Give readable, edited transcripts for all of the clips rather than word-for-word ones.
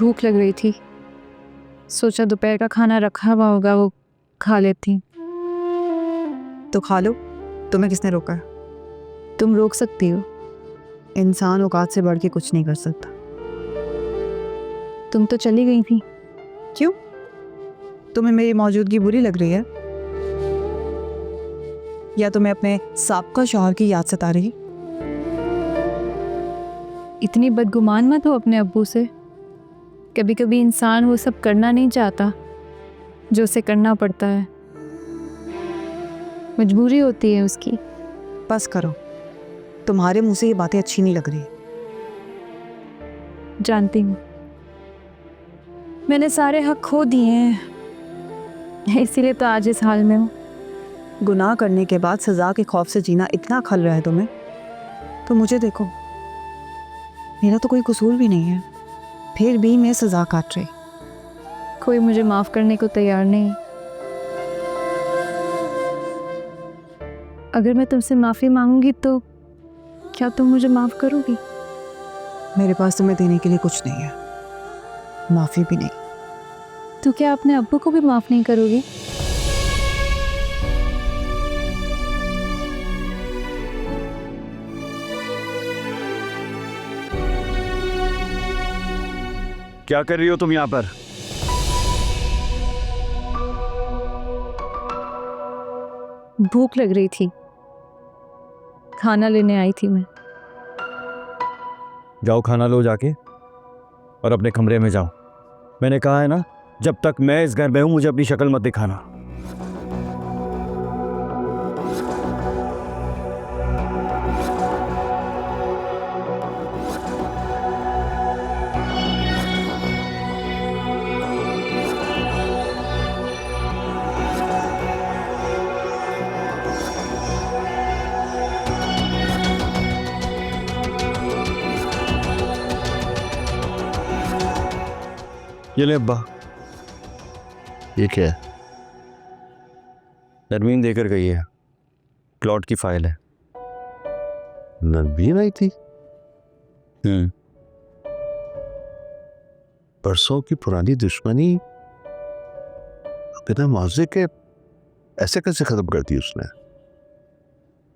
भूख लग रही थी, सोचा दोपहर का खाना रखा हुआ होगा, वो खा लेती। तो खा लो, तुम्हें किसने रोका है? तुम रोक सकती हो। इंसान औकात से बढ़ के कुछ नहीं कर सकता। तुम तो चली गई थी। क्यों? तुम्हें मेरी मौजूदगी बुरी लग रही है, या तुम्हें अपने साबका शौहर की याद सता रही? इतनी बदगुमान मत हो अपने अब्बू से। कभी कभी इंसान वो सब करना नहीं चाहता जो उसे करना पड़ता है, मजबूरी होती है उसकी। बस करो, तुम्हारे मुंह से ये बातें अच्छी नहीं लग रही। जानती हूँ, मैंने सारे हक खो दिए हैं, इसीलिए तो आज इस हाल में हूँ। गुनाह करने के बाद सजा के खौफ से जीना इतना खल रहा है तुम्हें, तो मुझे देखो, मेरा तो कोई कसूर भी नहीं है, फिर भी मैं सजा काट रही। कोई मुझे माफ करने को तैयार नहीं। अगर मैं तुमसे माफी मांगूंगी तो क्या तुम मुझे माफ करोगी? मेरे पास तुम्हें देने के लिए कुछ नहीं है, माफी भी नहीं। तो क्या अपने अब्बू को भी माफ नहीं करोगी? क्या कर रही हो तुम यहाँ पर? भूख लग रही थी, खाना लेने आई थी मैं। जाओ खाना लो जाके और अपने कमरे में जाओ। मैंने कहा है ना, जब तक मैं इस घर में हूं मुझे अपनी शक्ल मत दिखाना। ये ले अब्बा। ये क्या है? नरमीन देकर गई है, प्लॉट की फाइल है। नरमीन आई थी? परसों की पुरानी दुश्मनी बिना मुआवजे के ऐसे कैसे खत्म कर दी उसने?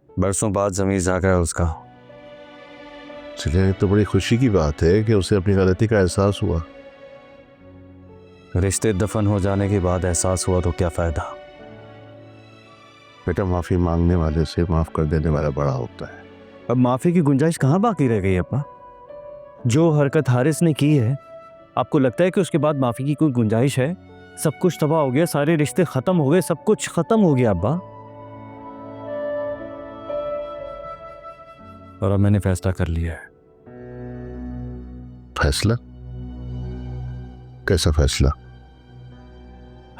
बरसों बाद जमीन जागा है उसका। चलिए, तो बड़ी खुशी की बात है कि उसे अपनी गलती का एहसास हुआ। रिश्ते दफन हो जाने के बाद एहसास हुआ तो क्या फायदा? बेटा, माफी मांगने वाले से माफ कर देने वाला बड़ा होता है। अब माफी की गुंजाइश कहाँ बाकी रह गई अब्बा? जो हरकत हारिस ने की है, आपको लगता है कि उसके बाद माफी की कोई गुंजाइश है? सब कुछ तबाह हो गया, सारे रिश्ते खत्म हो गए, सब कुछ खत्म हो गया अब्बा। और अब मैंने फैसला कर लिया है। फैसला? कैसा फैसला?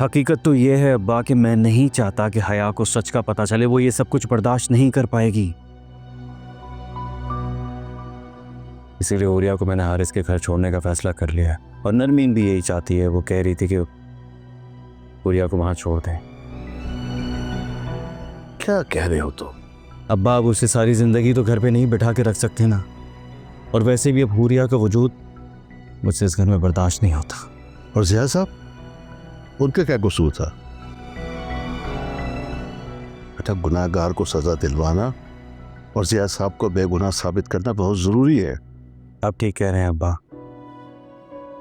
हकीकत तो यह है अब्बा कि मैं नहीं चाहता कि हया को सच का पता चले। वो ये सब कुछ बर्दाश्त नहीं कर पाएगी। इसीलिए ओरिया को मैंने हारिस के घर छोड़ने का फैसला कर लिया है। और नरमीन भी यही चाहती है। वो कह रही थी कि ओरिया को वहां छोड़ दें। क्या कह रहे हो तुम? अब्बा, अब उसे सारी जिंदगी तो घर पे नहीं बिठा के रख सकते ना। और वैसे भी अब हुरिया का वजूद मुझसे इस घर में बर्दाश्त नहीं होता। और जिया साहब, उनका क्या कसूर था? बेटा, गुनाहगार को सजा दिलवाना और जिया साहब को बेगुनाह साबित करना बहुत जरूरी है। आप ठीक कह रहे हैं अब्बा।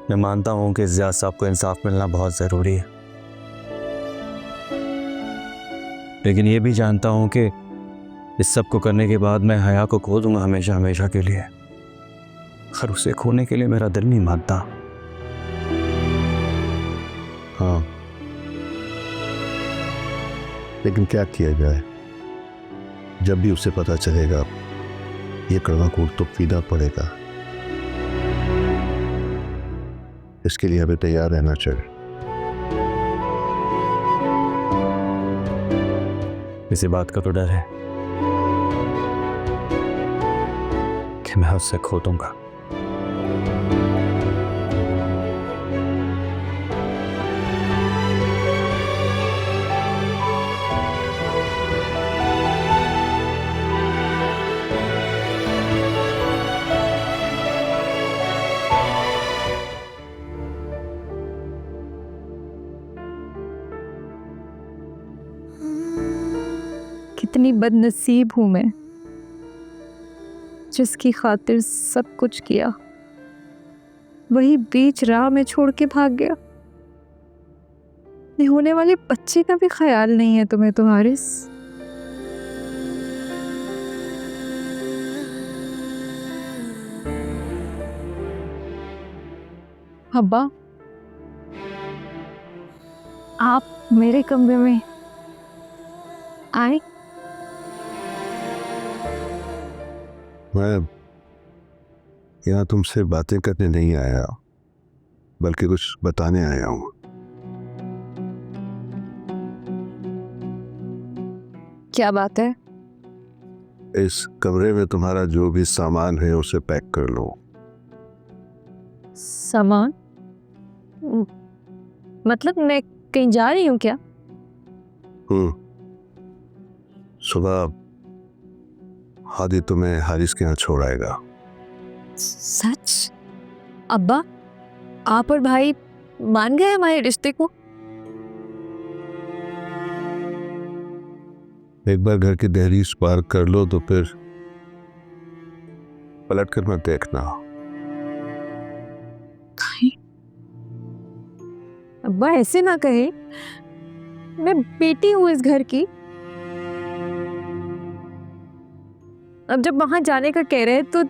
मैं मानता हूं कि जिया साहब को इंसाफ मिलना बहुत जरूरी है, लेकिन ये भी जानता हूं कि इस सब को करने के बाद मैं हया को खो दूंगा हमेशा हमेशा के लिए। और उसे खोने के लिए मेरा दिल नहीं मानता। हाँ, लेकिन क्या किया जाए? जब भी उसे पता चलेगा, ये कड़वा कूट तो पीना पड़ेगा। इसके लिए हमें तैयार रहना चाहिए। इसी बात का तो डर है कि मैं उससे खो दूंगा। कितनी बदनसीब हूँ मैं, जिसकी खातिर सब कुछ किया वही बीच राह में छोड़ के भाग गया। नहीं होने वाले बच्चे का भी ख्याल नहीं है तुम्हें तो हारिस। अब्बा, आप मेरे कमरे में आए। मैं यहाँ तुमसे बातें करने नहीं आया, बल्कि कुछ बताने आया हूँ। क्या बात है? इस कमरे में तुम्हारा जो भी सामान है उसे पैक कर लो। सामान? मतलब मैं कहीं जा रही हूँ क्या? सुबह हादी तुम्हें हारिस के यहाँ छोड़ आएगा। सच? अब्बा, आप और भाई मान गए हमारे रिश्ते को? एक बार घर की दहलीज पार कर लो तो फिर पलट कर मत देखना। अब्बा ऐसे ना कहे, मैं बेटी हूँ इस घर की। अब जब वहां जाने का कह रहे हैं तो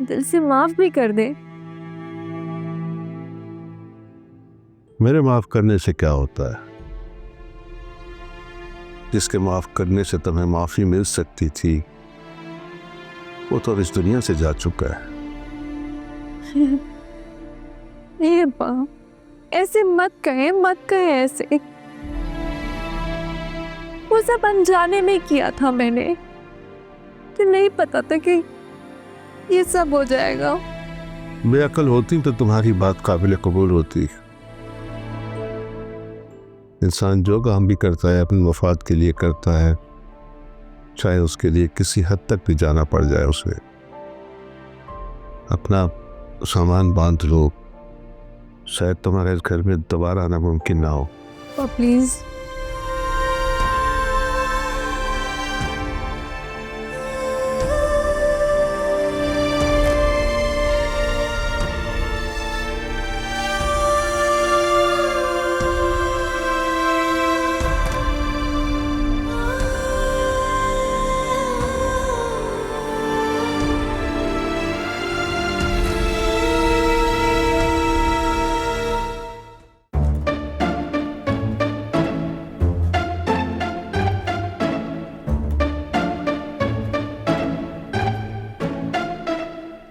दिल से माफ भी कर दे। मेरे माफ करने से क्या होता है? जिसके माफ करने से तुम्हें माफी मिल सकती थी वो तो अब इस दुनिया से जा चुका है। नहीं अब्बा, ऐसे मत कहे ऐसे। वो सब अनजाने में किया था मैंने, तो नहीं पता था कि ये सब हो जाएगा। बेअक्ल होती तो तुम्हारी बात काबिल कबूल होती। इंसान जो काम भी करता है अपने मफाद के लिए करता है, चाहे उसके लिए किसी हद तक भी जाना पड़ जाए उसे। अपना सामान बांध लो, शायद तुम्हारे इस घर में दोबारा आना मुमकिन ना हो। प्लीज